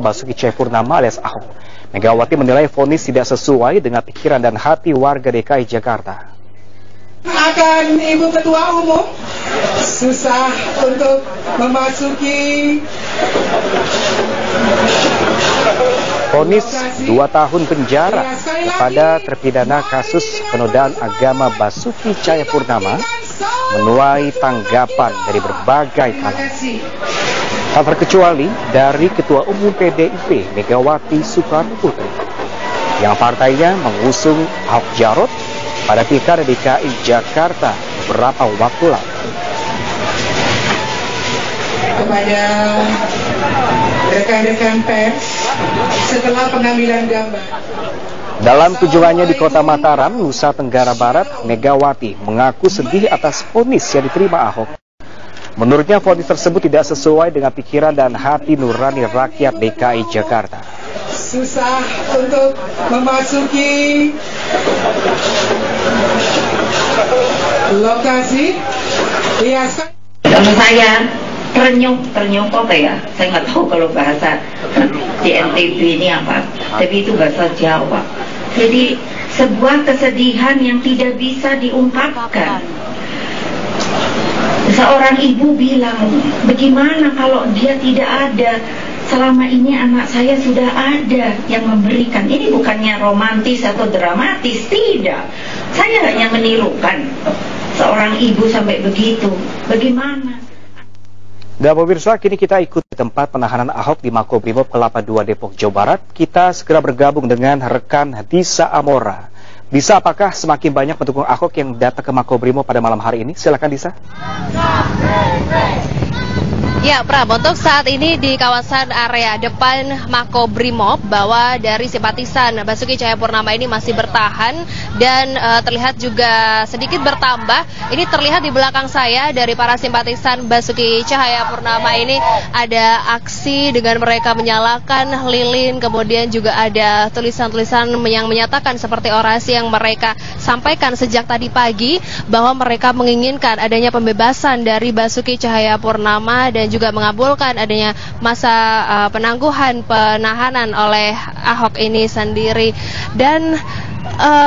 Basuki Cahayapurnama alias Ahok. Megawati menilai vonis tidak sesuai dengan pikiran dan hati warga DKI Jakarta. Akan Ibu Ketua Umum susah untuk memasuki vonis 2 tahun penjara kepada terpidana kasus penodaan agama Basuki Cahayapurnama menuai tanggapan dari berbagai kalangan. Tak terkecuali dari Ketua Umum PDIP Megawati Soekarnoputri yang partainya mengusung Ahok Jarot pada Pilkada DKI Jakarta beberapa waktu lalu. Kepada rekan-rekan pers setelah pengambilan gambar. Dalam kunjungannya di Kota Mataram, Nusa Tenggara Barat, Megawati mengaku sedih atas vonis yang diterima Ahok. Menurutnya vonis tersebut tidak sesuai dengan pikiran dan hati nurani rakyat DKI Jakarta. Susah untuk memasuki lokasi. Sama saya terenyuh apa ya? Saya nggak tahu kalau bahasa di NTB ini apa, tapi itu bahasa Jawa. Jadi sebuah kesedihan yang tidak bisa diungkapkan. Seorang ibu bilang, bagaimana kalau dia tidak ada? Selama ini anak saya sudah ada yang memberikan. Ini bukannya romantis atau dramatis, tidak. Saya hanya menirukan seorang ibu sampai begitu. Bagaimana? Dan pemirsa, kini kita ikut tempat penahanan Ahok di Makobrimob Kelapa II Depok, Jawa Barat. Kita segera bergabung dengan rekan Disa Amora. Disa, apakah semakin banyak pendukung Ahok yang datang ke Makobrimob pada malam hari ini? Silakan Disa. Ya, Pram, untuk saat ini di kawasan area depan Makobrimob, bahwa dari simpatisan Basuki Cahayapurnama ini masih bertahan dan terlihat juga sedikit bertambah. Ini terlihat di belakang saya dari para simpatisan Basuki Cahayapurnama ini ada aksi dengan mereka menyalakan lilin, kemudian juga ada tulisan-tulisan yang menyatakan seperti orasi yang mereka sampaikan sejak tadi pagi bahwa mereka menginginkan adanya pembebasan dari Basuki Cahayapurnama dan juga mengabulkan adanya masa penangguhan penahanan oleh Ahok ini sendiri. Dan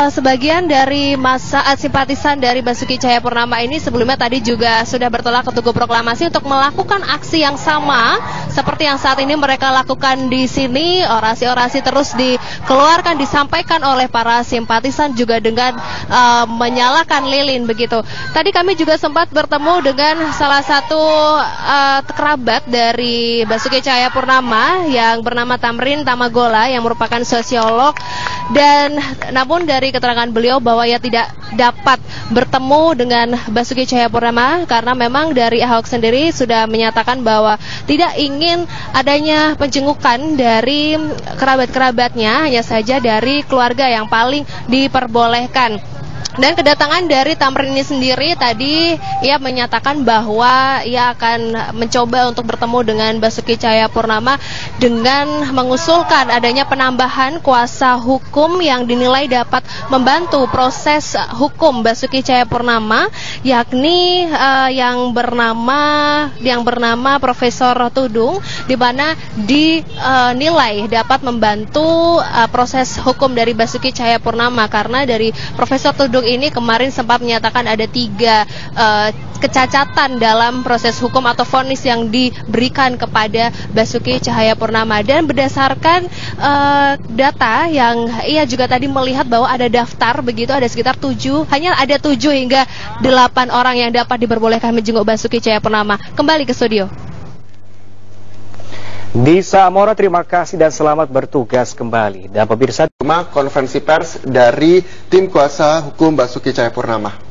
sebagian dari masa simpatisan dari Basuki Cahayapurnama ini sebelumnya tadi juga sudah bertolak ke Tugu Proklamasi untuk melakukan aksi yang sama seperti yang saat ini mereka lakukan di sini. Orasi-orasi terus dikeluarkan, disampaikan oleh para simpatisan juga dengan menyalakan lilin begitu. Tadi kami juga sempat bertemu dengan salah satu kerabat dari Basuki Cahayapurnama yang bernama Tamrin Tamagola yang merupakan sosiolog, dan namun dari keterangan beliau bahwa ia tidak dapat bertemu dengan Basuki Cahayapurnama karena memang dari Ahok sendiri sudah menyatakan bahwa tidak ingin adanya penjengukan dari kerabat-kerabatnya, hanya saja dari keluarga yang paling diperbolehkan. Dan kedatangan dari Tamrin ini sendiri tadi ia menyatakan bahwa ia akan mencoba untuk bertemu dengan Basuki Cahayapurnama dengan mengusulkan adanya penambahan kuasa hukum yang dinilai dapat membantu proses hukum Basuki Cahayapurnama, yakni yang bernama Profesor Tudung, di mana dinilai dapat membantu proses hukum dari Basuki Cahayapurnama karena dari Profesor Tudung ini kemarin sempat menyatakan ada 3 kecacatan dalam proses hukum atau vonis yang diberikan kepada Basuki Cahayapurnama. Dan berdasarkan data yang ia juga tadi melihat bahwa ada daftar begitu, ada sekitar 7 hingga 8 orang yang dapat diperbolehkan menjenguk Basuki Cahayapurnama. Kembali ke studio. Disa Amora, terima kasih dan selamat bertugas kembali. Dan pemirsa, konferensi pers dari tim kuasa hukum Basuki Cahayapurnama.